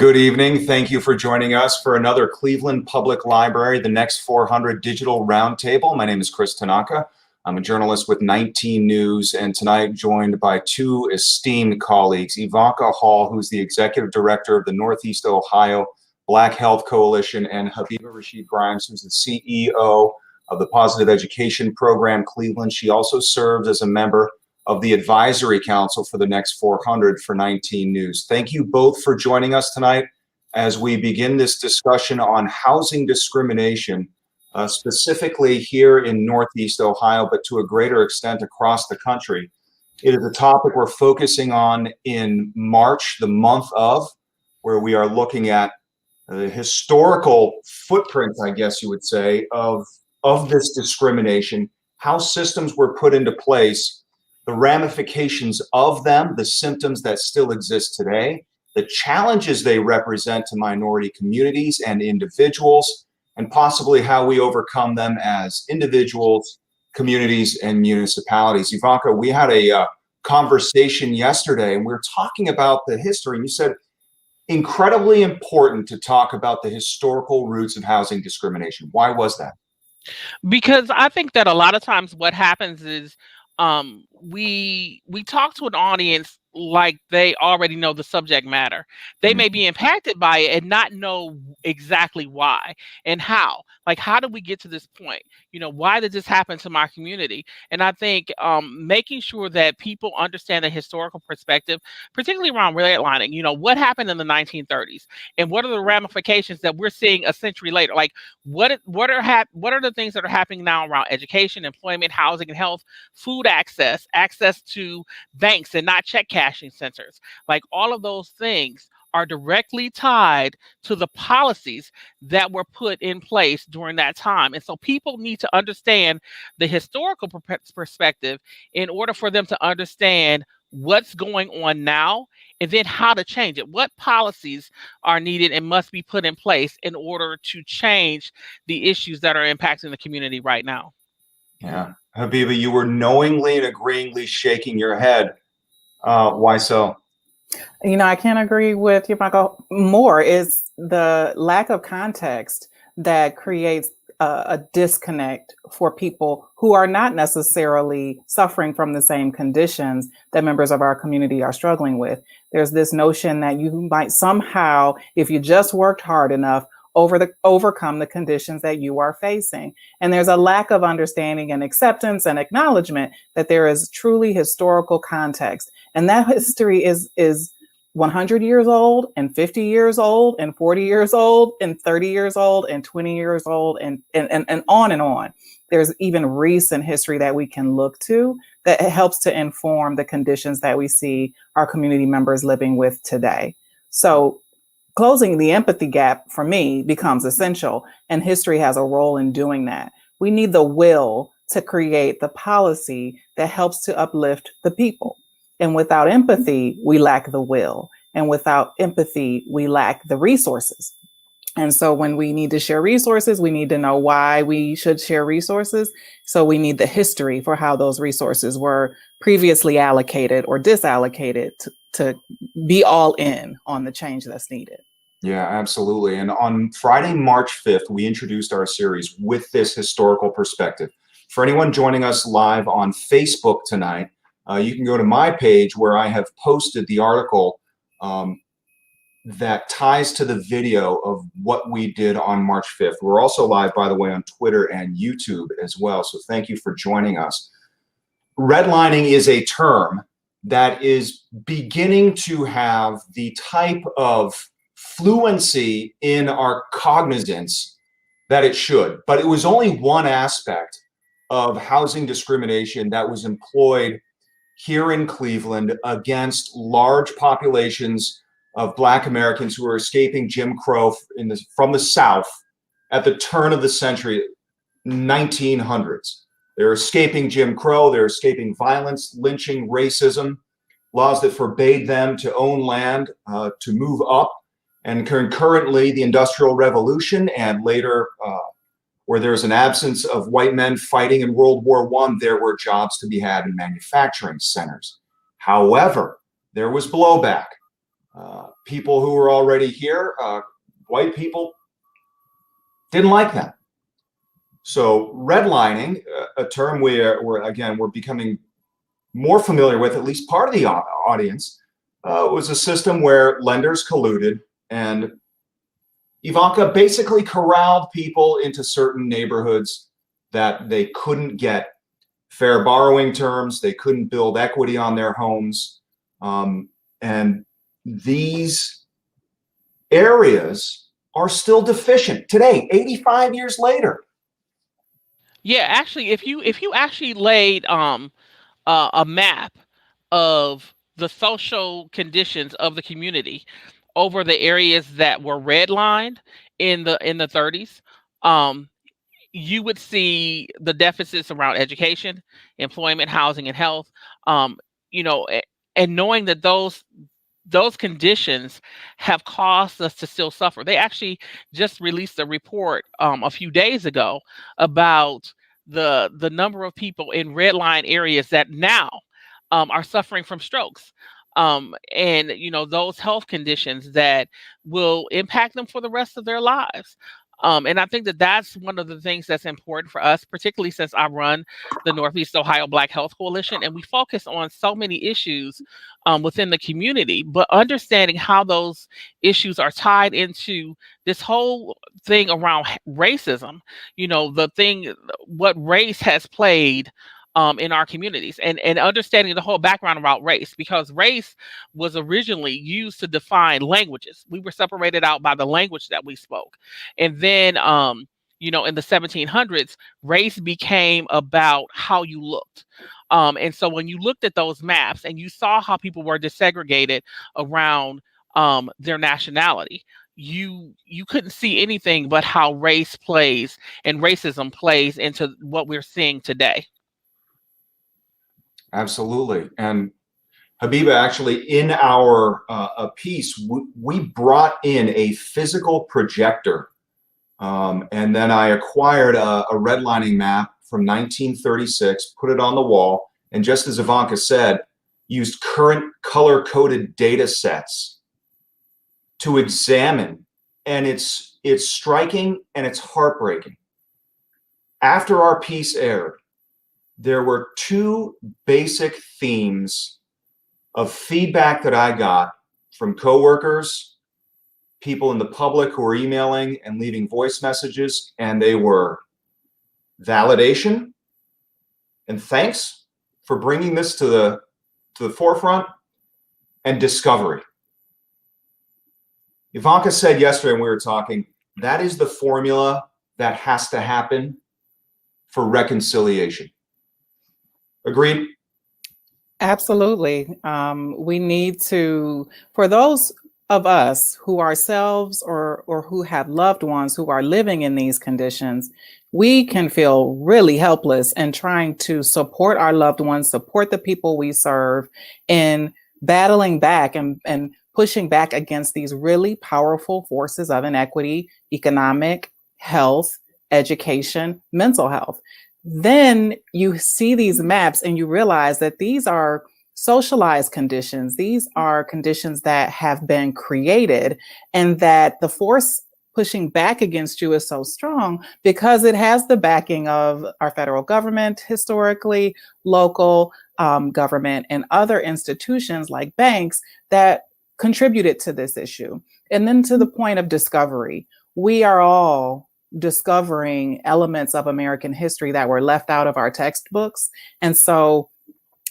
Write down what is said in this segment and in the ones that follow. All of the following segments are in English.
Good evening. Thank you for joining us for another Cleveland Public Library, the Next 400 Digital Roundtable. My name is Chris Tanaka. I'm a journalist with 19 News, and tonight joined by two esteemed colleagues, Ivanka Hall, who's the Executive Director of the Northeast Ohio Black Health Coalition, and Habiba Rashid Grimes, who's the CEO of the Positive Education Program Cleveland. She also serves as a member of the Advisory Council for the Next 400 for 19 News. Thank you both for joining us tonight as we begin this discussion on housing discrimination, specifically here in Northeast Ohio, but to a greater extent across the country. It is a topic we're focusing on in March, the month of, where we are looking at the historical footprint, I guess you would say, of this discrimination, how systems were put into place, the ramifications of them, the symptoms that still exist today, the challenges they represent to minority communities and individuals, and possibly how we overcome them as individuals, communities, and municipalities. Ivanka, we had a conversation yesterday, and we were talking about the history, and you said incredibly important to talk about the historical roots of housing discrimination. Why was that? Because I think that a lot of times what happens is we talk to an audience like they already know the subject matter. They may be impacted by it and not know exactly why and how. Like, how did we get to this point? Why did this happen to my community? And I think making sure that people understand the historical perspective, particularly around redlining, what happened in the 1930s and what are the ramifications that we're seeing a century later? Like, what are the things that are happening now around education, employment, housing, and health, food access to banks and not check cashing centers? Like, all of those things are directly tied to the policies that were put in place during that time. And so people need to understand the historical perspective in order for them to understand what's going on now and then how to change it. What policies are needed and must be put in place in order to change the issues that are impacting the community right now. Yeah. Habiba, you were knowingly and agreeingly shaking your head. Why so? I can't agree with you, Michael. More is the lack of context that creates a disconnect for people who are not necessarily suffering from the same conditions that members of our community are struggling with. There's this notion that you might somehow, if you just worked hard enough, overcome the conditions that you are facing. And there's a lack of understanding and acceptance and acknowledgement that there is truly historical context. And that history is 100 years old and 50 years old and 40 years old and 30 years old and 20 years old and on and on. There's even recent history that we can look to that helps to inform the conditions that we see our community members living with today. So closing the empathy gap for me becomes essential, and history has a role in doing that. We need the will to create the policy that helps to uplift the people. And without empathy, we lack the will. And without empathy, we lack the resources. And so when we need to share resources, we need to know why we should share resources. So we need the history for how those resources were previously allocated or disallocated to be all in on the change that's needed. Yeah, absolutely. And on Friday, March 5th, we introduced our series with this historical perspective. For anyone joining us live on Facebook tonight, you can go to my page where I have posted the article that ties to the video of what we did on March 5th. We're also live, by the way, on Twitter and YouTube as well. So thank you for joining us. Redlining is a term that is beginning to have the type of fluency in our cognizance that it should. But it was only one aspect of housing discrimination that was employed here in Cleveland against large populations of Black Americans who were escaping Jim Crow from the South at the turn of the century, 1900s. They're escaping Jim Crow, they're escaping violence, lynching, racism, laws that forbade them to own land, to move up, and concurrently the Industrial Revolution, and later where there's an absence of white men fighting in World War I, there were jobs to be had in manufacturing centers. However, there was blowback. People who were already here, white people, didn't like that. So redlining, a term we're becoming more familiar with, at least part of the audience, was a system where lenders colluded, and Ivanka basically corralled people into certain neighborhoods that they couldn't get fair borrowing terms, they couldn't build equity on their homes, and these areas are still deficient today, 85 years later. Yeah, actually, if you actually laid a map of the social conditions of the community over the areas that were redlined in the 30s, um, you would see the deficits around education, employment, housing, and health. Um, and knowing that those conditions have caused us to still suffer. They actually just released a report a few days ago about the number of people in red line areas that now are suffering from strokes. And those health conditions that will impact them for the rest of their lives. And I think that that's one of the things that's important for us, particularly since I run the Northeast Ohio Black Health Coalition, and we focus on so many issues within the community, but understanding how those issues are tied into this whole thing around racism, what race has played in our communities, and understanding the whole background about race, because race was originally used to define languages. We were separated out by the language that we spoke. And then, in the 1700s, race became about how you looked. And so when you looked at those maps and you saw how people were desegregated around their nationality, you couldn't see anything but how race plays and racism plays into what we're seeing today. Absolutely. And Habiba, actually, in our piece, we brought in a physical projector, and then I acquired a redlining map from 1936, put it on the wall, and just as Ivanka said, used current color-coded data sets to examine, and it's striking and it's heartbreaking. After our piece aired, there were two basic themes of feedback that I got from coworkers, people in the public who were emailing and leaving voice messages, and they were validation and thanks for bringing this to the forefront, and discovery. Ivanka said yesterday when we were talking, that is the formula that has to happen for reconciliation. Agreed? Absolutely. We need to, for those of us who ourselves or who have loved ones who are living in these conditions, we can feel really helpless in trying to support our loved ones, support the people we serve in battling back and pushing back against these really powerful forces of inequity, economic, health, education, mental health. Then you see these maps and you realize that these are socialized conditions. These are conditions that have been created, and that the force pushing back against you is so strong because it has the backing of our federal government, historically, local government, and other institutions like banks that contributed to this issue. And then to the point of discovery, we are all discovering elements of American history that were left out of our textbooks. And so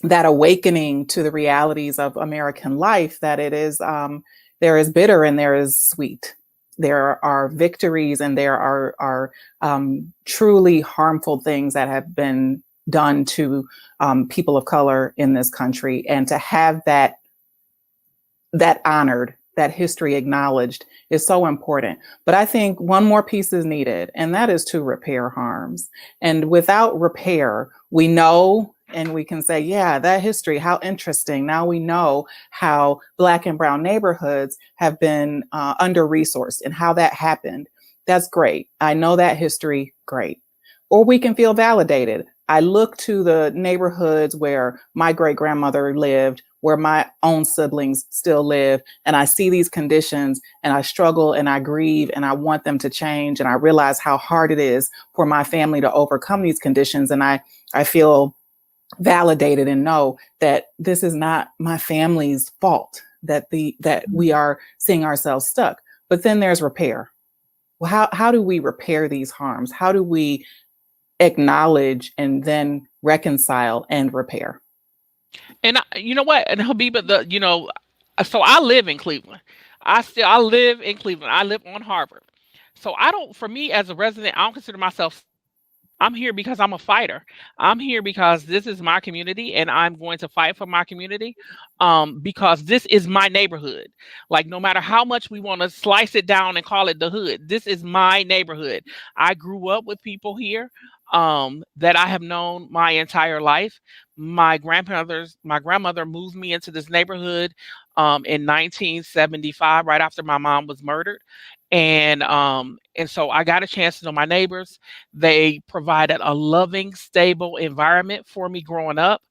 that awakening to the realities of American life, that it is, there is bitter and there is sweet. There are victories and there are truly harmful things that have been done to people of color in this country. And to have that honored, that history acknowledged, is so important. But I think one more piece is needed, and that is to repair harms. And without repair, we know, and we can say, yeah, that history, how interesting. Now we know how Black and Brown neighborhoods have been under-resourced and how that happened. That's great. I know that history, great. Or we can feel validated. I look to the neighborhoods where my great-grandmother lived where my own siblings still live. And I see these conditions and I struggle and I grieve and I want them to change. And I realize how hard it is for my family to overcome these conditions. And I feel validated and know that this is not my family's fault, that we are seeing ourselves stuck. But then there's repair. Well, how do we repair these harms? How do we acknowledge and then reconcile and repair? And you know what? And Habiba, so I live in Cleveland. I live in Cleveland. I live on Harvard. So for me as a resident, I don't consider myself. I'm here because I'm a fighter. I'm here because this is my community and I'm going to fight for my community because this is my neighborhood. Like, no matter how much we want to slice it down and call it the hood, this is my neighborhood. I grew up with people here that I have known my entire life. My grandmother moved me into this neighborhood in 1975, right after my mom was murdered. And so I got a chance to know my neighbors. They provided a loving, stable environment for me growing up.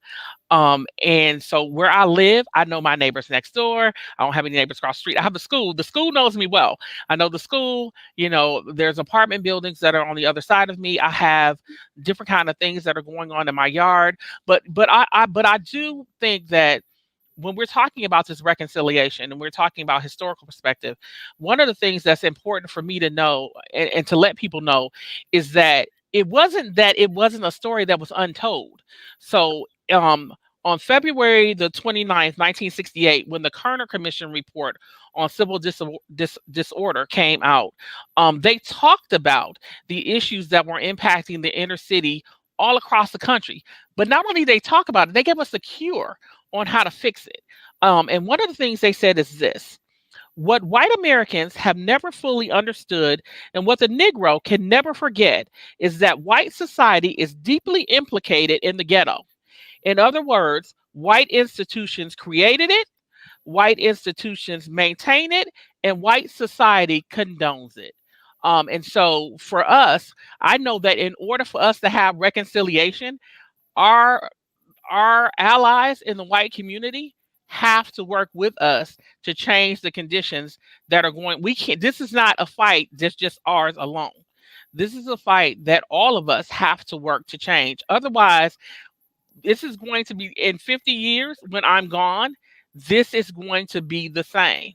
And so where I live, I know my neighbors next door. I don't have any neighbors across the street. I have a school. The school knows me well. I know the school. There's apartment buildings that are on the other side of me. I have different kind of things that are going on in my yard. But I do think that when we're talking about this reconciliation and we're talking about historical perspective, one of the things that's important for me to know and to let people know is that it wasn't a story that was untold. So on February the 29th, 1968, when the Kerner Commission report on civil disorder came out, they talked about the issues that were impacting the inner city all across the country. But not only did they talk about it, they gave us the cure on how to fix it. And one of the things they said is this: what white Americans have never fully understood and what the Negro can never forget is that white society is deeply implicated in the ghetto. In other words, white institutions created it, white institutions maintain it, and white society condones it. And so for us, I know that in order for us to have reconciliation, our allies in the white community have to work with us to change the conditions that are going. This is not a fight that's just ours alone. This is a fight that all of us have to work to change. Otherwise, this is going to be in 50 years when I'm gone, this is going to be the same.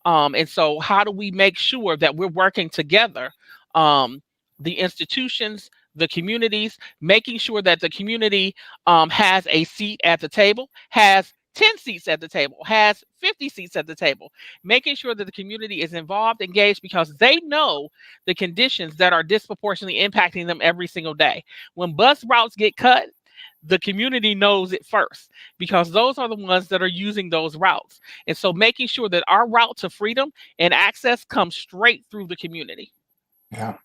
And so how do we make sure that we're working together? The institutions, the communities, making sure that the community has a seat at the table, has 10 seats at the table, has 50 seats at the table, making sure that the community is involved, engaged, because they know the conditions that are disproportionately impacting them every single day. When bus routes get cut, the community knows it first because those are the ones that are using those routes. And so making sure that our route to freedom and access comes straight through the community. Yeah,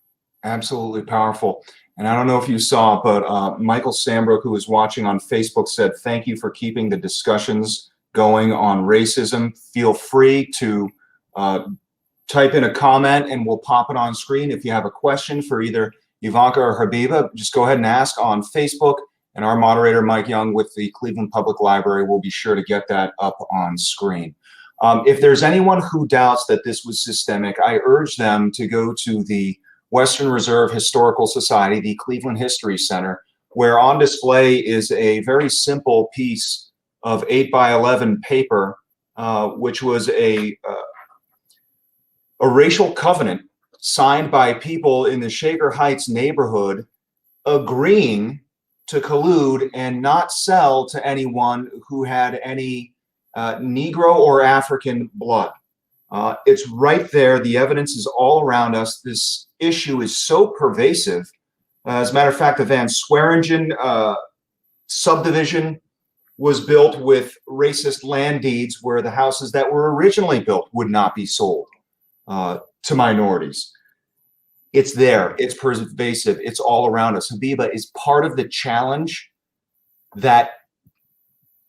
absolutely powerful. And I don't know if you saw, but Michael Sambrook, who is watching on Facebook, said, "Thank you for keeping the discussions going on racism. Feel free to type in a comment and we'll pop it on screen. If you have a question for either Ivanka or Habiba, just go ahead and ask on Facebook. And our moderator, Mike Young, with the Cleveland Public Library, will be sure to get that up on screen. If there's anyone who doubts that this was systemic, I urge them to go to the Western Reserve Historical Society, the Cleveland History Center, where on display is a very simple piece of 8x11 paper, which was a racial covenant signed by people in the Shaker Heights neighborhood agreeing to collude and not sell to anyone who had any Negro or African blood. It's right there. The evidence is all around us. This issue is so pervasive. As a matter of fact, the Van Swearingen subdivision was built with racist land deeds where the houses that were originally built would not be sold to minorities. It's there. It's pervasive. It's all around us. Habiba, is part of the challenge that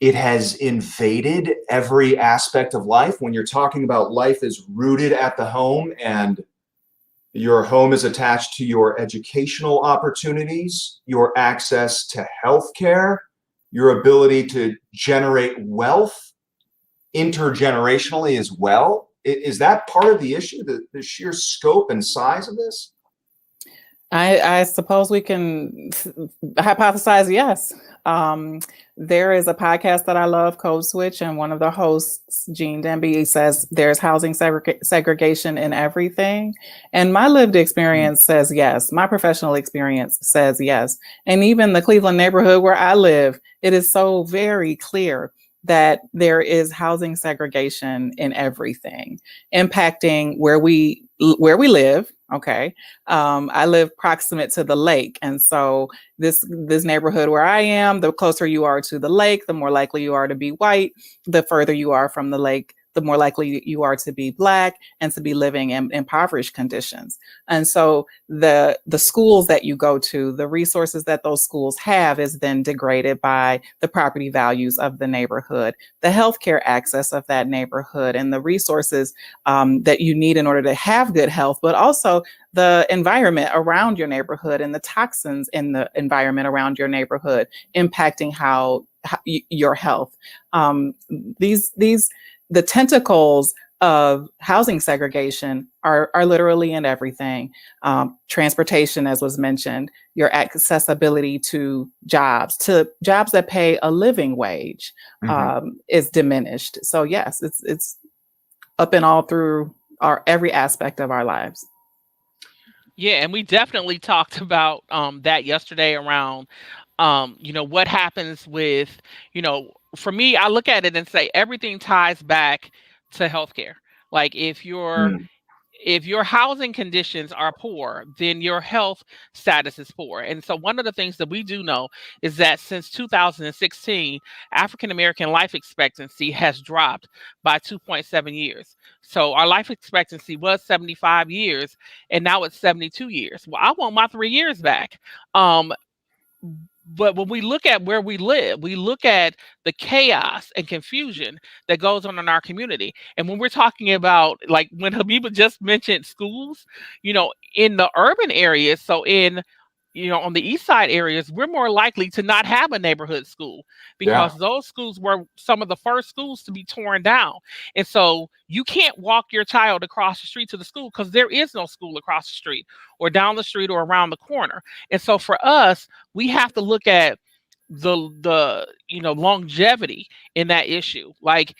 it has invaded every aspect of life. When you're talking about life is rooted at the home and your home is attached to your educational opportunities, your access to healthcare, your ability to generate wealth, intergenerationally as well? Is that part of the issue, the sheer scope and size of this? I suppose we can hypothesize yes. There is a podcast that I love, Code Switch, and one of the hosts, Gene Demby, says there's housing segregation in everything. And my lived experience says yes. My professional experience says yes. And even the Cleveland neighborhood where I live, it is so very clear that there is housing segregation in everything, impacting where we live. Okay. I live proximate to the lake. And so this neighborhood where I am, the closer you are to the lake, the more likely you are to be white. The further you are from the lake, the more likely you are to be Black and to be living in impoverished conditions. And so the schools that you go to, the resources that those schools have is then degraded by the property values of the neighborhood, the healthcare access of that neighborhood, and the resources that you need in order to have good health, but also the environment around your neighborhood and the toxins in the environment around your neighborhood impacting how your health. The tentacles of housing segregation are literally in everything. Transportation, as was mentioned, your accessibility to jobs that pay a living wage is diminished. So yes, it's up and all through every aspect of our lives. Yeah, and we definitely talked about that yesterday around what happens with, for me, I look at it and say everything ties back to healthcare. Like if your housing conditions are poor, then your health status is poor. And so one of the things that we do know is that since 2016, African American life expectancy has dropped by 2.7 years. So our life expectancy was 75 years, and now it's 72 years. Well, I want my 3 years back. But when we look at where we live, we look at the chaos and confusion that goes on in our community. And when we're talking about, like when Habiba just mentioned schools, in the urban areas, so on the east side areas, we're more likely to not have a neighborhood school because those schools were some of the first schools to be torn down. And so you can't walk your child across the street to the school because there is no school across the street or down the street or around the corner. And so for us, we have to look at the longevity in that issue. Like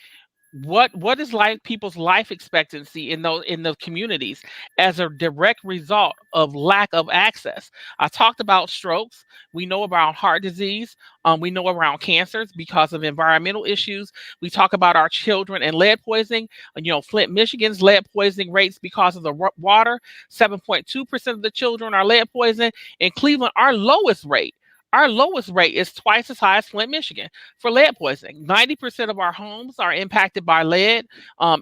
what is people's life expectancy in the communities as a direct result of lack of access. I talked about strokes. We know about heart disease. We know around cancers because of environmental issues. We talk about our children and lead poisoning. Flint, Michigan's lead poisoning rates because of the water. 7.2% of the children are lead poisoned. In Cleveland, our lowest rate is twice as high as Flint, Michigan for lead poisoning. 90% of our homes are impacted by lead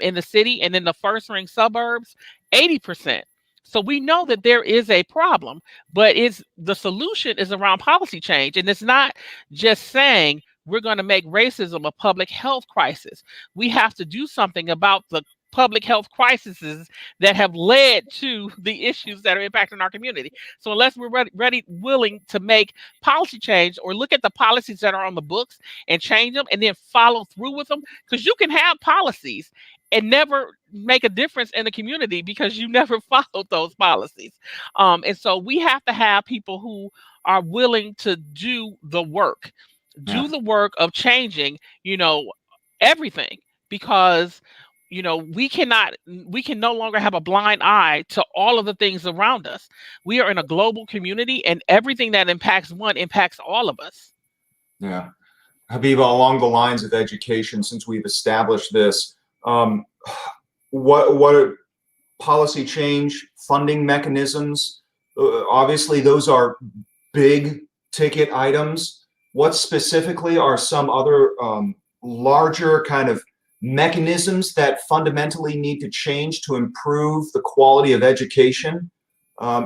in the city, and in the first ring suburbs, 80%. So we know that there is a problem, but the solution is around policy change. And it's not just saying we're going to make racism a public health crisis. We have to do something about the public health crises that have led to the issues that are impacting our community. So unless we're willing to make policy change or look at the policies that are on the books and change them and then follow through with them, because you can have policies and never make a difference in the community because you never followed those policies. And so we have to have people who are willing to do the work of changing, everything, because we can no longer have a blind eye to all of the things around us. We are in a global community, and everything that impacts one impacts all of us. Yeah. Habiba, along the lines of education, since we've established this, what policy change, funding mechanisms, obviously those are big ticket items. What specifically are some other larger kind of mechanisms that fundamentally need to change to improve the quality of education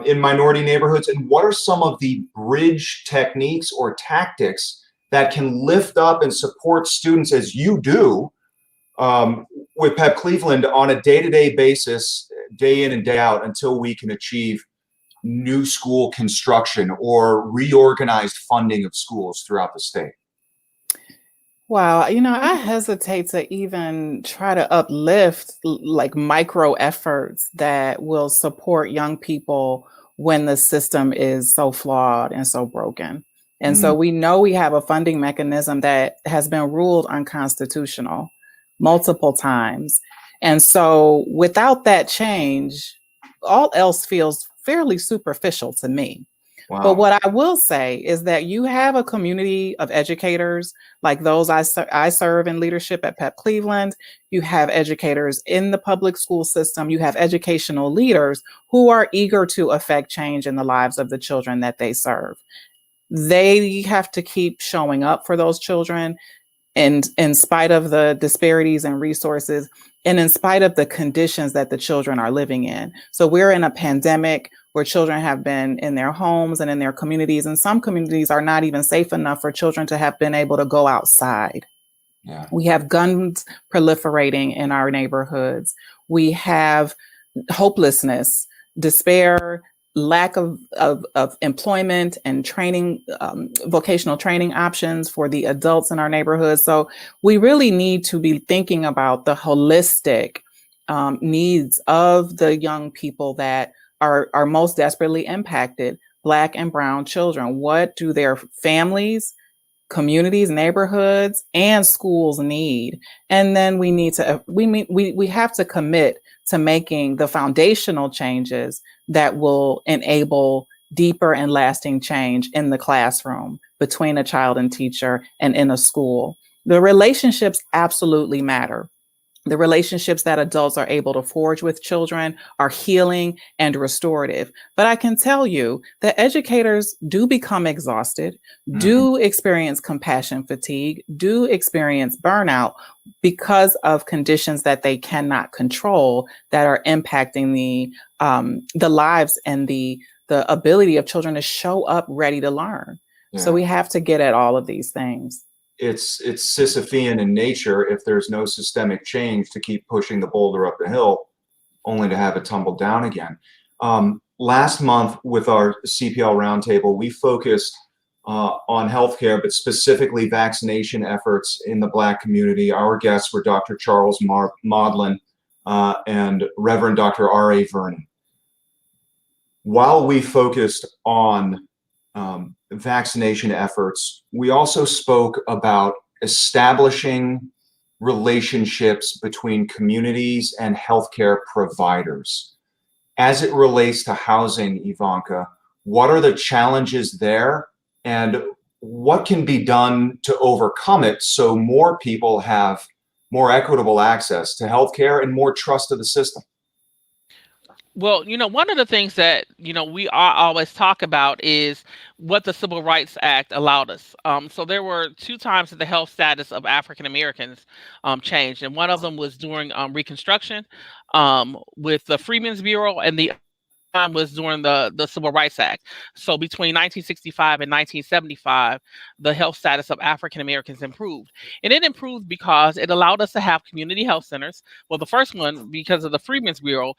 in minority neighborhoods? And what are some of the bridge techniques or tactics that can lift up and support students, as you do with PEP Cleveland, on a day-to-day basis, day in and day out, until we can achieve new school construction or reorganized funding of schools throughout the state? Wow, I hesitate to even try to uplift like micro efforts that will support young people when the system is so flawed and so broken. And Mm, so we know we have a funding mechanism that has been ruled unconstitutional multiple times. And so without that change, all else feels fairly superficial to me. But wow. what I will say is that you have a community of educators like those I serve in leadership at PEP Cleveland. You have educators in the public school system. You have educational leaders who are eager to affect change in the lives of the children that they serve. They have to keep showing up for those children, and in spite of the disparities in resources and in spite of the conditions that the children are living in. So we're in a pandemic where children have been in their homes and in their communities, and some communities are not even safe enough for children to have been able to go outside. Yeah. We have guns proliferating in our neighborhoods. We have hopelessness, despair, lack of employment and training, vocational training options for the adults in our neighborhoods. So we really need to be thinking about the holistic needs of the young people that are most desperately impacted, Black and Brown children. What do their families, communities, neighborhoods, and schools need? And then we have to commit to making the foundational changes that will enable deeper and lasting change in the classroom, between a child and teacher, and in a school. The relationships absolutely matter. The relationships that adults are able to forge with children are healing and restorative. But I can tell you that educators do become exhausted, do experience compassion fatigue, do experience burnout because of conditions that they cannot control that are impacting the lives and the ability of children to show up ready to learn. Yeah. So we have to get at all of these things. It's Sisyphean in nature if there's no systemic change to keep pushing the boulder up the hill, only to have it tumble down again. Last month with our CPL roundtable, we focused on healthcare, but specifically vaccination efforts in the Black community. Our guests were Dr. Charles Maudlin and Reverend Dr. R.A. Vernon. While we focused on vaccination efforts, we also spoke about establishing relationships between communities and healthcare providers. As it relates to housing, Ivanka, what are the challenges there, and what can be done to overcome it so more people have more equitable access to healthcare and more trust of the system? Well, one of the things that, we always talk about is what the Civil Rights Act allowed us. So there were two times that the health status of African Americans changed, and one of them was during Reconstruction with the Freedmen's Bureau, and the time was during the Civil Rights Act. So between 1965 and 1975, the health status of African Americans improved. And it improved because it allowed us to have community health centers. Well, the first one, because of the Freedmen's Bureau,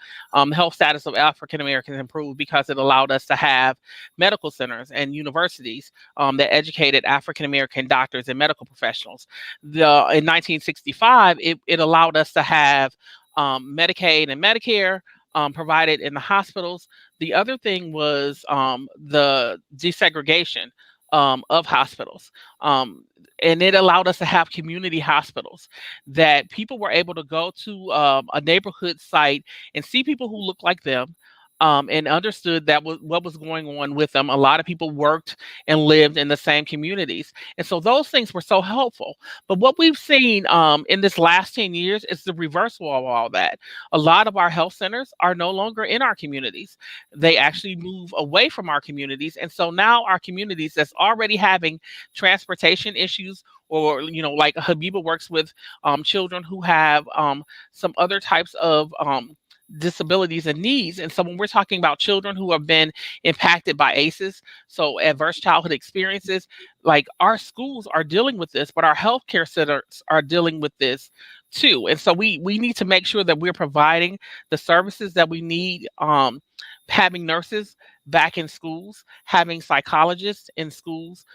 health status of African Americans improved because it allowed us to have medical centers and universities that educated African American doctors and medical professionals. In 1965, it allowed us to have Medicaid and Medicare provided in the hospitals. The other thing was the desegregation of hospitals. And it allowed us to have community hospitals that people were able to go to a neighborhood site and see people who looked like them. And understood that what was going on with them. A lot of people worked and lived in the same communities. And so those things were so helpful. But what we've seen in this last 10 years is the reversal of all that. A lot of our health centers are no longer in our communities. They actually move away from our communities. And so now our communities that's already having transportation issues, or, like Habiba works with children who have some other types of disabilities and needs. And so when we're talking about children who have been impacted by ACEs, so adverse childhood experiences, like our schools are dealing with this, but our healthcare centers are dealing with this too. And so we need to make sure that we're providing the services that we need having nurses back in schools, having psychologists in schools,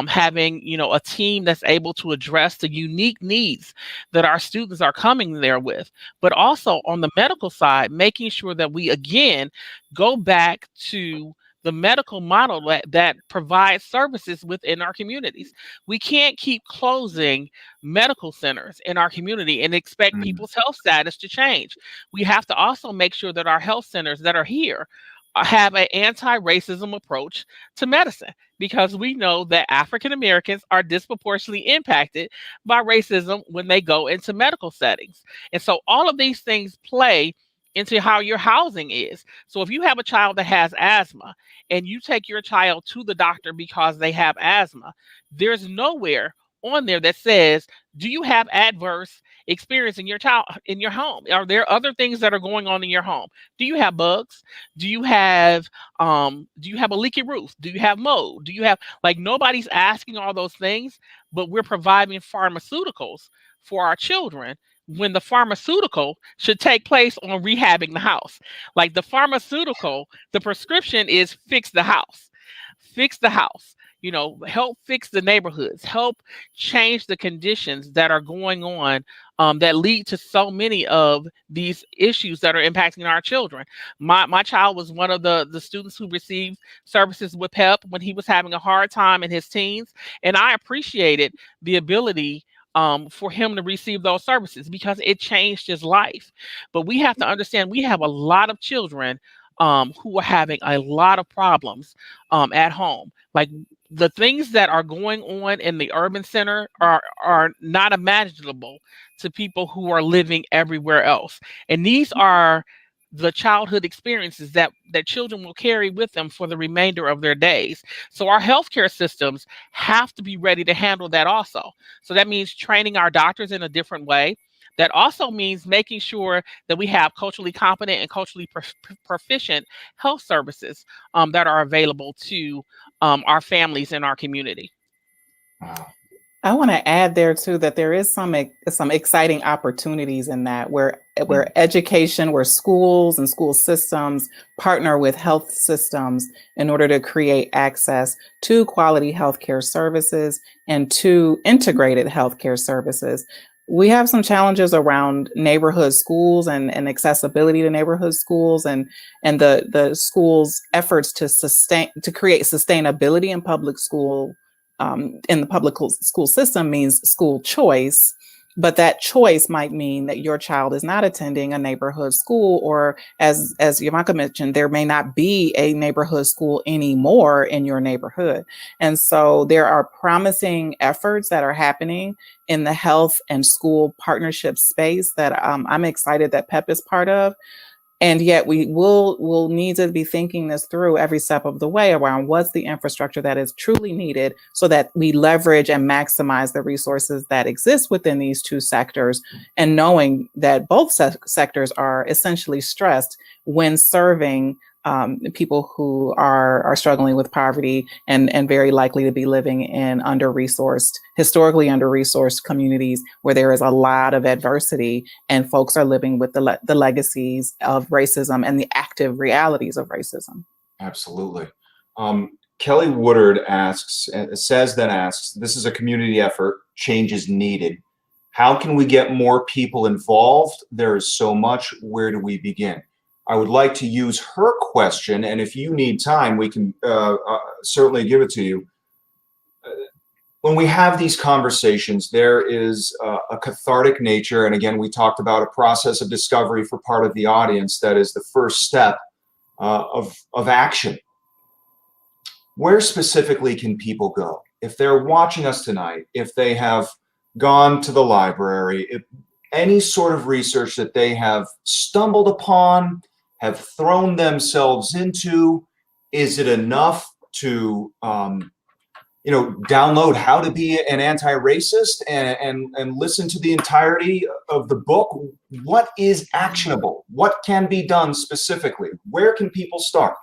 having, a team that's able to address the unique needs that our students are coming there with. But also on the medical side, making sure that we again go back to the medical model that provides services within our communities. We can't keep closing medical centers in our community and expect people's health status to change. We have to also make sure that our health centers that are here have an anti-racism approach to medicine, because we know that African Americans are disproportionately impacted by racism when they go into medical settings. And so all of these things play into how your housing is. So if you have a child that has asthma and you take your child to the doctor because they have asthma, there's nowhere on there that says, do you have adverse experience in your child in your home? Are there other things that are going on in your home? Do you have bugs? Do you have a leaky roof? Do you have mold? Do you have, like, nobody's asking all those things, but we're providing pharmaceuticals for our children when the pharmaceutical should take place on rehabbing the house. Like, the pharmaceutical, the prescription is fix the house. Fix the house. Help fix the neighborhoods, help change the conditions that are going on, that lead to so many of these issues that are impacting our children. My child was one of the students who received services with PEP when he was having a hard time in his teens. And I appreciated the ability for him to receive those services because it changed his life. But we have to understand we have a lot of children who are having a lot of problems at home. Like, the things that are going on in the urban center are not imaginable to people who are living everywhere else. And these are the childhood experiences that children will carry with them for the remainder of their days. So our healthcare systems have to be ready to handle that also. So that means training our doctors in a different way. That also means making sure that we have culturally competent and culturally proficient health services that are available to our families in our community. Wow. I want to add there too that there is some exciting opportunities in that where education, where schools and school systems partner with health systems in order to create access to quality healthcare services and to integrated healthcare services. We have some challenges around neighborhood schools and accessibility to neighborhood schools and the schools' efforts to create sustainability in public school. In the public school system means school choice, but that choice might mean that your child is not attending a neighborhood school, or as Yamaka mentioned, there may not be a neighborhood school anymore in your neighborhood. And so there are promising efforts that are happening in the health and school partnership space that I'm excited that PEP is part of. And yet we will need to be thinking this through every step of the way around what's the infrastructure that is truly needed so that we leverage and maximize the resources that exist within these two sectors, and knowing that both sectors are essentially stressed when serving people who are struggling with poverty and very likely to be living in historically under-resourced communities where there is a lot of adversity and folks are living with the legacies of racism and the active realities of racism. Absolutely. Kelly Woodard asks, this is a community effort, change is needed. How can we get more people involved? There is so much, where do we begin? I would like to use her question, and if you need time, we can certainly give it to you. When we have these conversations, there is a cathartic nature, and again, we talked about a process of discovery for part of the audience that is the first step of action. Where specifically can people go? If they're watching us tonight, if they have gone to the library, if any sort of research that they have stumbled upon, have thrown themselves into, is it enough to download How to Be an Anti-Racist and listen to the entirety of the book? What is actionable? What can be done specifically? Where can people start?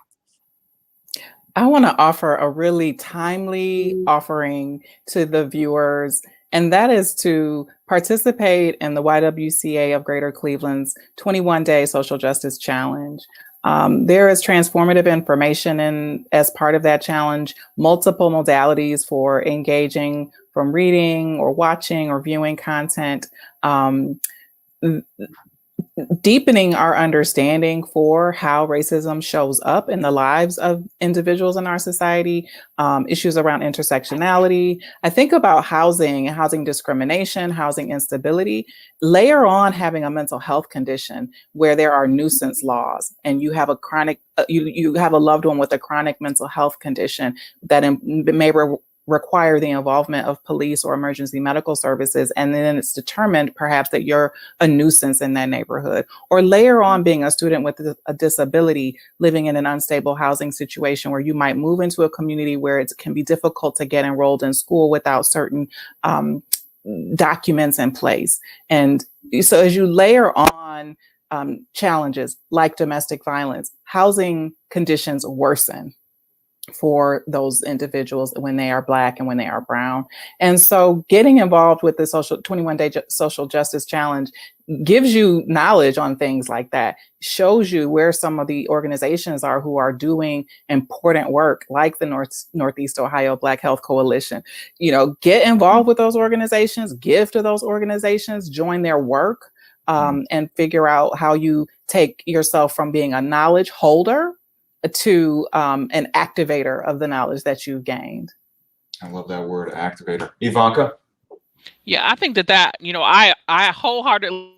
I want to offer a really timely offering to the viewers, and that is to participate in the YWCA of Greater Cleveland's 21-day Social Justice Challenge. There is transformative information in as part of that challenge, multiple modalities for engaging from reading or watching or viewing content. Deepening our understanding for how racism shows up in the lives of individuals in our society, issues around intersectionality. I think about housing and housing discrimination, housing instability. Layer on having a mental health condition where there are nuisance laws and you have a chronic, you have a loved one with a chronic mental health condition that may require the involvement of police or emergency medical services, and then it's determined perhaps that you're a nuisance in that neighborhood. Or layer on being a student with a disability living in an unstable housing situation where you might move into a community where it can be difficult to get enrolled in school without certain documents in place. And so as you layer on challenges like domestic violence, housing conditions worsen for those individuals when they are Black and when they are brown. And so getting involved with the 21-day social justice challenge gives you knowledge on things like that, shows you where some of the organizations are who are doing important work, like the Northeast Ohio Black Health Coalition. Get involved with those organizations, give to those organizations, join their work, and figure out how you take yourself from being a knowledge holder to an activator of the knowledge that you've gained. I love that word, activator. Ivanka? Yeah, I think that I wholeheartedly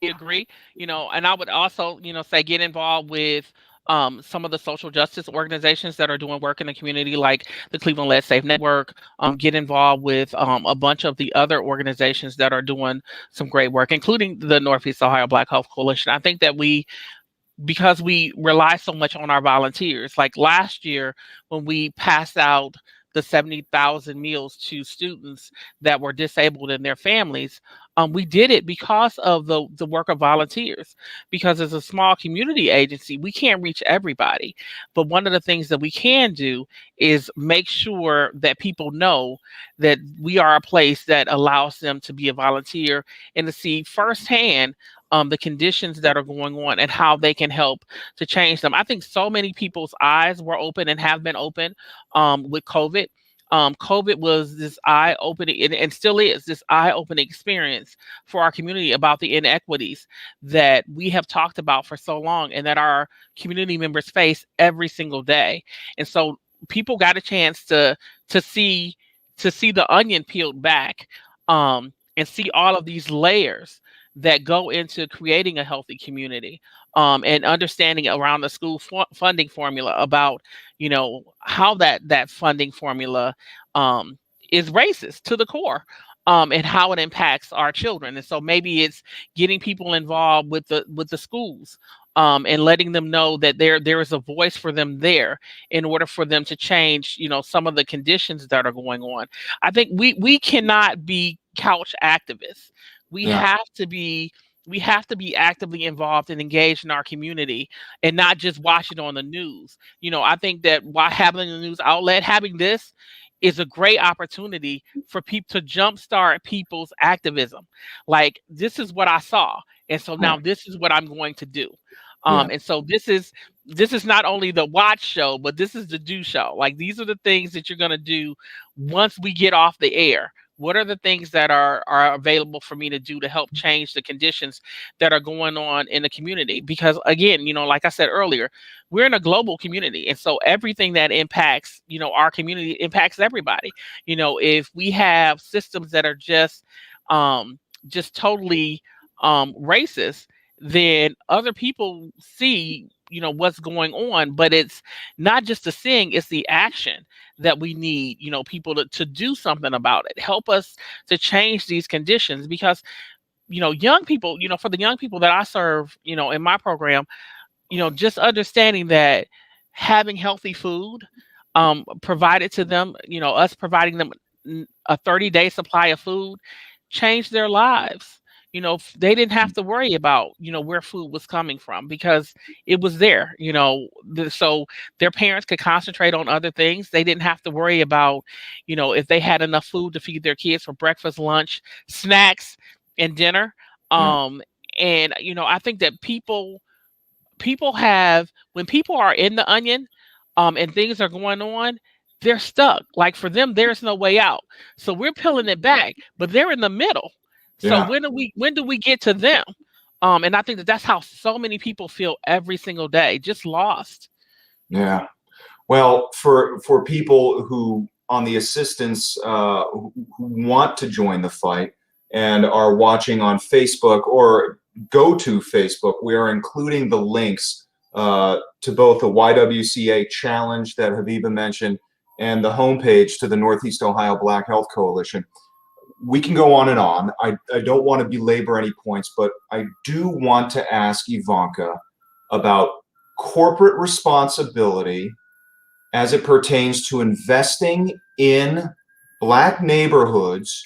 agree, and I would also, say get involved with some of the social justice organizations that are doing work in the community, like the Cleveland Led Safe Network. Get involved with a bunch of the other organizations that are doing some great work, including the Northeast Ohio Black Health Coalition. I think that because we rely so much on our volunteers. Like last year, when we passed out the 70,000 meals to students that were disabled and their families, we did it because of the work of volunteers. Because as a small community agency, we can't reach everybody. But one of the things that we can do is make sure that people know that we are a place that allows them to be a volunteer and to see firsthand the conditions that are going on and how they can help to change them. I think so many people's eyes were open and have been open with COVID. COVID was this eye-opening, and still is this eye-opening experience for our community about the inequities that we have talked about for so long and that our community members face every single day. And so people got a chance to see the onion peeled back and see all of these layers that go into creating a healthy community, and understanding around the school funding formula about, how that funding formula is racist to the core, and how it impacts our children. And so maybe it's getting people involved with the schools, and letting them know that there is a voice for them there in order for them to change, some of the conditions that are going on. I think we cannot be couch activists. We have to be actively involved and engaged in our community and not just watch it on the news. I think that while having the news outlet, having this is a great opportunity for people to jumpstart people's activism. Like, this is what I saw, and so now this is what I'm going to do. And so this is not only the watch show, but this is the do show. Like, these are the things that you're going to do once we get off the air. What are the things that are available for me to do to help change the conditions that are going on in the community? Because again, like I said earlier, we're in a global community. And so everything that impacts, our community impacts everybody. If we have systems that are just totally racist, then other people see, what's going on, but it's not just the seeing, it's the action that we need, people to do something about it, help us to change these conditions. Because, young people, for the young people that I serve, in my program, just understanding that having healthy food provided to them, us providing them a 30-day supply of food changed their lives. They didn't have to worry about, where food was coming from because it was there, so their parents could concentrate on other things. They didn't have to worry about, if they had enough food to feed their kids for breakfast, lunch, snacks, and dinner. And, I think that people when people are in the onion, and things are going on, they're stuck. Like for them, there's no way out. So we're peeling it back, but they're in the middle. So Yeah. when do we get to them? And I think that that's how so many people feel every single day, just lost. Yeah. Well, for people who on the assistance who want to join the fight and are watching on Facebook or go to Facebook, we are including the links to both the YWCA challenge that Habiba mentioned and the homepage to the Northeast Ohio Black Health Coalition. We can go on and on. I don't want to belabor any points, but I do want to ask Ivanka about corporate responsibility as it pertains to investing in Black neighborhoods,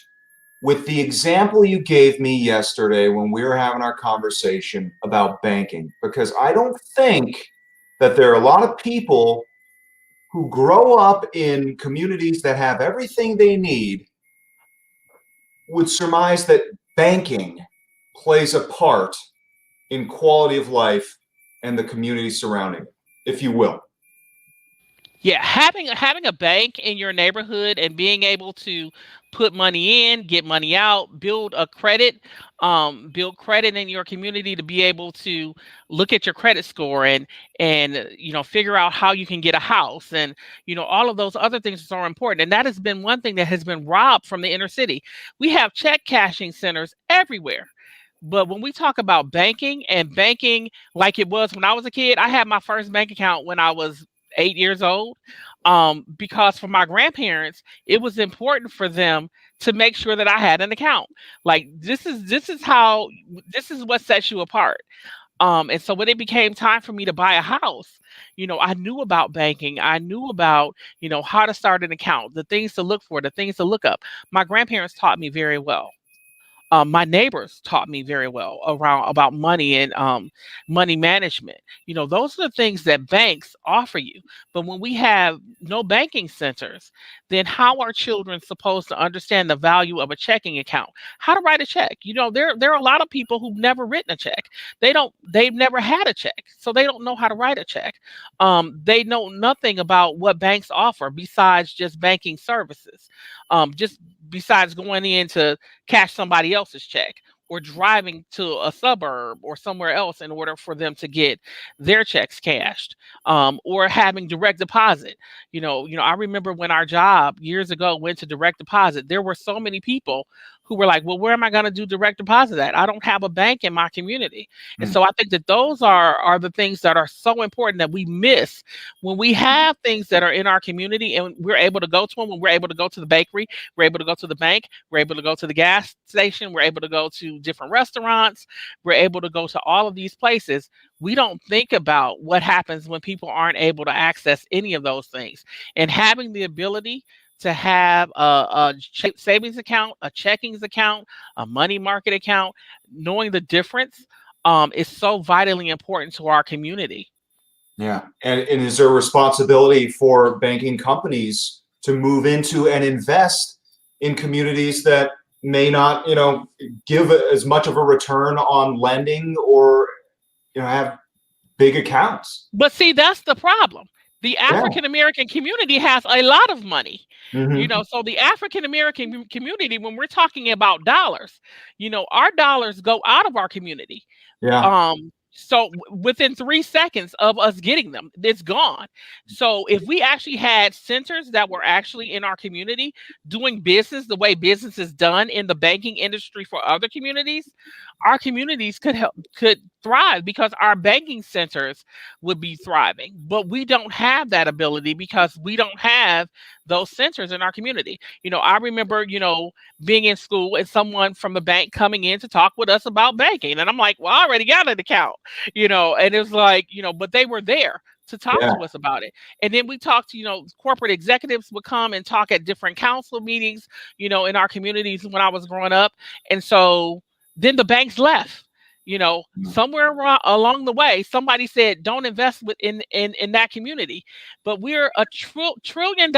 with the example you gave me yesterday when we were having our conversation about banking, because I don't think that there are a lot of people who grow up in communities that have everything they need would surmise that banking plays a part in quality of life and the community surrounding it, if you will. Yeah, having a bank in your neighborhood and being able to put money in, get money out, build credit in your community to be able to look at your credit score and figure out how you can get a house, and all of those other things are important. And that has been one thing that has been robbed from the inner city. We have check cashing centers everywhere. But when we talk about banking and banking like it was when I was a kid, I had my first bank account when I was 8 years old, because for my grandparents, it was important for them to make sure that I had an account. Like this is what sets you apart. And so when it became time for me to buy a house, I knew about banking. I knew about, how to start an account, the things to look for, the things to look up. My grandparents taught me very well. My neighbors taught me very well about money and money management. Those are the things that banks offer you. But when we have no banking centers, then how are children supposed to understand the value of a checking account? How to write a check? There are a lot of people who've never written a check. They've never had a check, so they don't know how to write a check. They know nothing about what banks offer besides just banking services. Just besides going in to cash somebody else's check or driving to a suburb or somewhere else in order for them to get their checks cashed, or having direct deposit. I remember when our job years ago went to direct deposit, there were so many people who were like, well, where am I going to do direct deposit at? I don't have a bank in my community. And so I think that those are the things that are so important that we miss when we have things that are in our community and we're able to go to them, when we're able to go to the bakery, we're able to go to the bank, we're able to go to the gas station, we're able to go to different restaurants, we're able to go to all of these places. We don't think about what happens when people aren't able to access any of those things. And having the ability to have a savings account, a checkings account, a money market account, knowing the difference is so vitally important to our community. Yeah. And is there a responsibility for banking companies to move into and invest in communities that may not, give as much of a return on lending or, have big accounts? But see, that's the problem. The African American community has a lot of money. Mm-hmm. So the African American community, when we're talking about dollars, our dollars go out of our community. Yeah. So within 3 seconds of us getting them, it's gone. So if we actually had centers that were actually in our community doing business the way business is done in the banking industry for other communities, our communities could thrive because our banking centers would be thriving. But we don't have that ability because we don't have those centers in our community. I remember, being in school and someone from the bank coming in to talk with us about banking. And I'm like, well, I already got an account, and it was like, but they were there to talk to us about it. And then we talked to, corporate executives would come and talk at different council meetings, in our communities when I was growing up. And so then the banks left. Somewhere along the way, somebody said, don't invest in that community. But we're trillions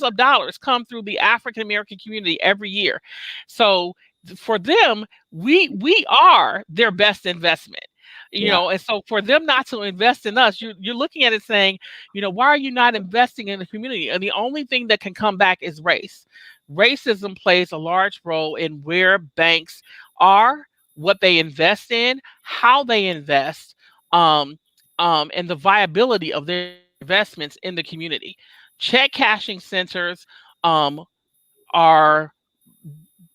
of dollars come through the African American community every year. So for them, we are their best investment. And so for them not to invest in us, you're looking at it saying, why are you not investing in the community? And the only thing that can come back is race. Racism plays a large role in where banks are, what they invest in, how they invest, and the viability of their investments in the community. Check cashing centers are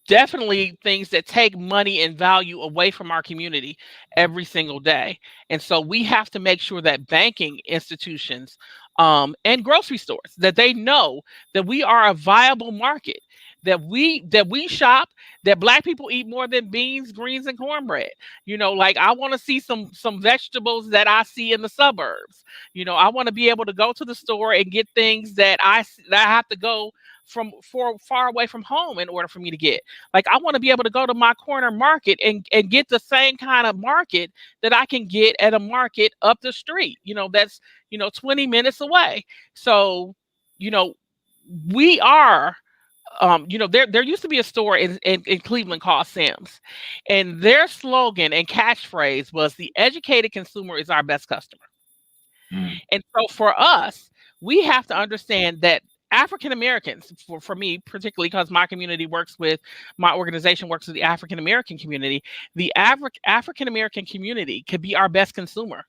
definitely things that take money and value away from our community every single day. And so we have to make sure that banking institutions and grocery stores, that they know that we are a viable market, that we shop, that Black people eat more than beans, greens, and cornbread. Like, I want to see some vegetables that I see in the suburbs. I want to be able to go to the store and get things that I have to go from far away from home in order for me to get. Like, I want to be able to go to my corner market and get the same kind of market that I can get at a market up the street, that's 20 minutes away. So, we are there used to be a store in Cleveland called Sam's, and their slogan and catchphrase was, "The educated consumer is our best customer." And so for us, we have to understand that African Americans, for me particularly, because my organization works with the African American community, the African American community could be our best consumer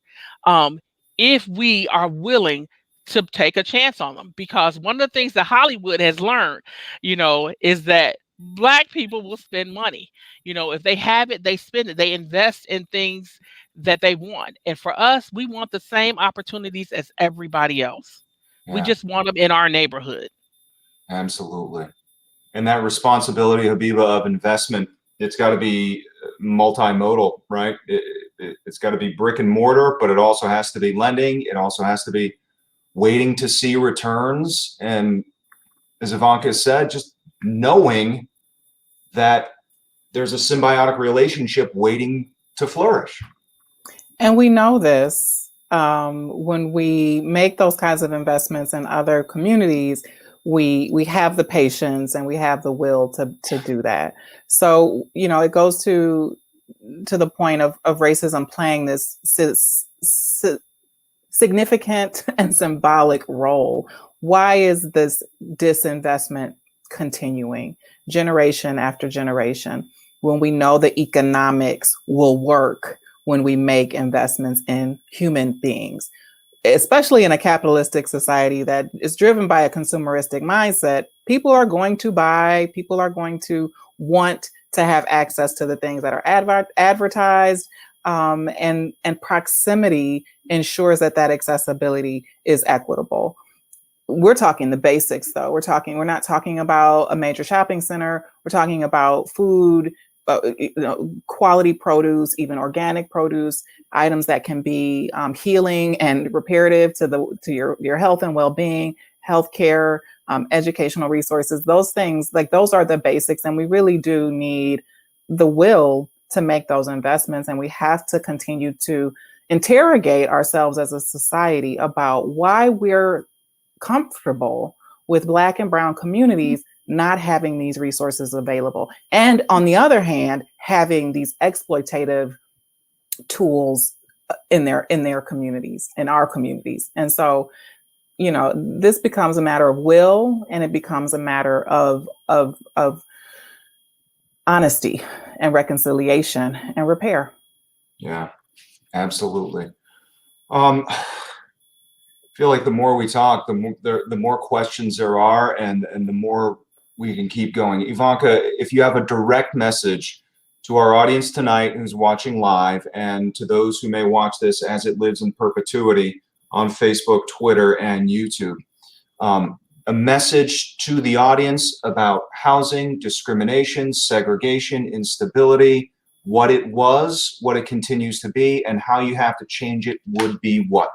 if we are willing to take a chance on them. Because one of the things that Hollywood has learned, is that Black people will spend money. If they have it, they spend it. They invest in things that they want. And for us, we want the same opportunities as everybody else. We just want them in our neighborhood. Absolutely. And that responsibility, Habiba, of investment, it's got to be multimodal, right? It's got to be brick and mortar, but it also has to be lending. It also has to be waiting to see returns. And as Ivanka said, just knowing that there's a symbiotic relationship waiting to flourish. And we know this when we make those kinds of investments in other communities, we have the patience and we have the will to do that. So, it goes to the point of racism playing this significant and symbolic role. Why is this disinvestment continuing generation after generation when we know the economics will work when we make investments in human beings, especially in a capitalistic society that is driven by a consumeristic mindset? People are going to buy, people are going to want to have access to the things that are advertised, and proximity ensures that accessibility is equitable. We're talking the basics, though. We're not talking about a major shopping center. We're talking about food, quality produce, even organic produce, items that can be healing and reparative to your health and well-being, healthcare, educational resources. Those things, like, those are the basics, and we really do need the will to make those investments. And we have to continue to interrogate ourselves as a society about why we're comfortable with Black and Brown communities not having these resources available. And on the other hand, having these exploitative tools in their communities, in our communities. And so, this becomes a matter of will, and it becomes a matter of honesty and reconciliation and repair. Yeah, absolutely. I feel like the more we talk, the more questions there are, and the more we can keep going. Ivanka, if you have a direct message to our audience tonight who's watching live, and to those who may watch this as it lives in perpetuity on Facebook, Twitter, and YouTube, a message to the audience about housing, discrimination, segregation, instability, what it was, what it continues to be, and how you have to change it would be what?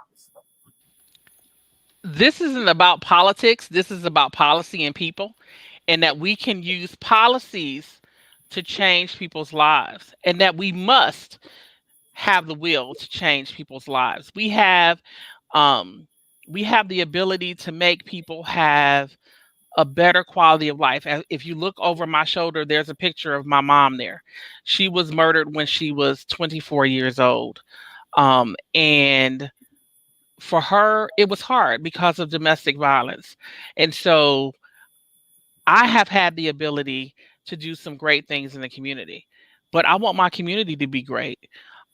This isn't about politics. This is about policy and people, and that we can use policies to change people's lives, and that we must have the will to change people's lives. We have the ability to make people have a better quality of life. If you look over my shoulder, there's a picture of my mom there. She was murdered when she was 24 years old. And for her, it was hard because of domestic violence. And so I have had the ability to do some great things in the community, but I want my community to be great.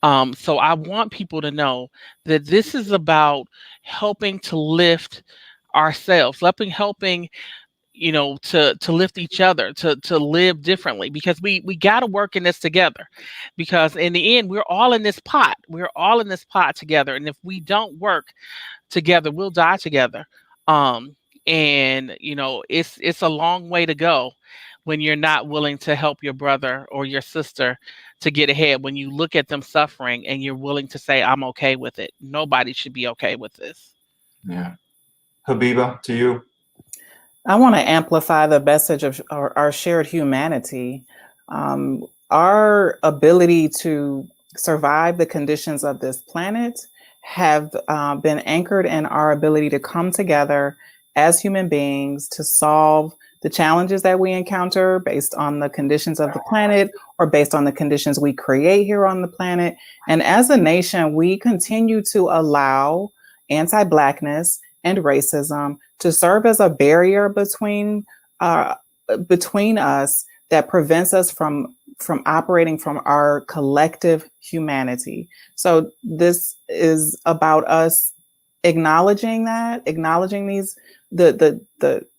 So I want people to know that this is about helping to lift ourselves, helping to lift each other, to live differently, because we got to work in this together, because in the end we're all in this pot, together, and if we don't work together, we'll die together. And it's a long way to go when you're not willing to help your brother or your sister to get ahead. When you look at them suffering and you're willing to say, I'm okay with it. Nobody should be okay with this. Yeah. Habiba, to you. I want to amplify the message of our shared humanity. Our ability to survive the conditions of this planet have been anchored in our ability to come together as human beings to solve the challenges that we encounter based on the conditions of the planet or based on the conditions we create here on the planet. And as a nation, we continue to allow anti-Blackness and racism to serve as a barrier between us that prevents us from operating from our collective humanity. So this is about us acknowledging the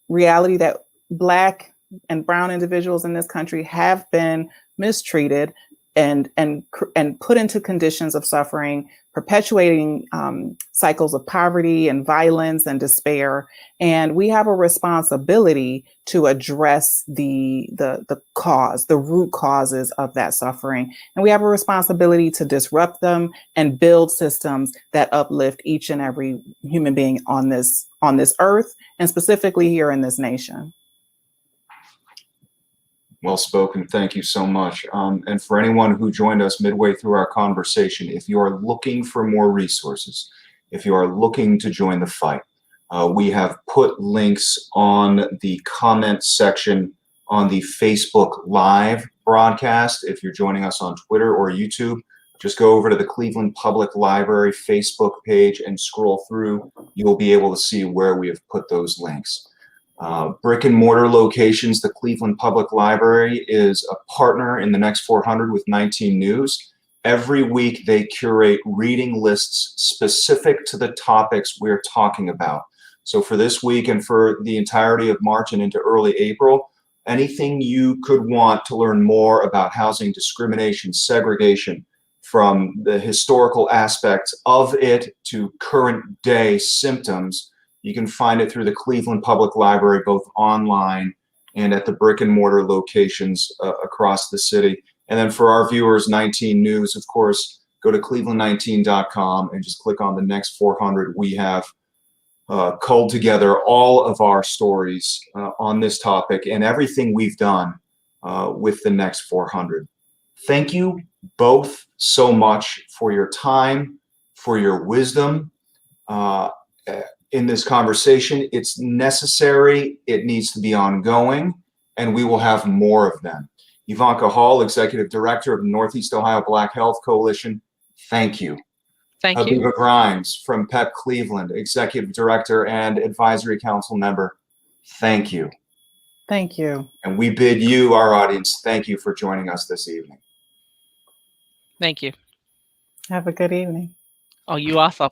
reality that Black and brown individuals in this country have been mistreated and put into conditions of suffering, perpetuating cycles of poverty and violence and despair. And we have a responsibility to address the root causes of that suffering. And we have a responsibility to disrupt them and build systems that uplift each and every human being on this earth, and specifically here in this nation. Well spoken. Thank you so much. And for anyone who joined us midway through our conversation, if you are looking for more resources, if you are looking to join the fight, we have put links on the comment section on the Facebook Live broadcast. If you're joining us on Twitter or YouTube, just go over to the Cleveland Public Library Facebook page and scroll through. You'll be able to see where we have put those links. Brick and mortar locations, the Cleveland Public Library is a partner in the Next 400 with 19 News. Every week they curate reading lists specific to the topics we're talking about. So for this week and for the entirety of March and into early April, anything you could want to learn more about housing discrimination, segregation, from the historical aspects of it to current day symptoms, you can find it through the Cleveland Public Library, both online and at the brick and mortar locations across the city. And then for our viewers, 19 News, of course, go to cleveland19.com and just click on the Next 400. We have culled together all of our stories on this topic and everything we've done with the Next 400. Thank you both so much for your time, for your wisdom. In this conversation, it's necessary, it needs to be ongoing, and we will have more of them. Ivanka Hall, Executive Director of the Northeast Ohio Black Health Coalition, thank you. Thank you. Habiba Grimes from PEP Cleveland, Executive Director and Advisory Council Member, thank you. Thank you. And we bid you, our audience, thank you for joining us this evening. Thank you. Have a good evening. Oh, you also.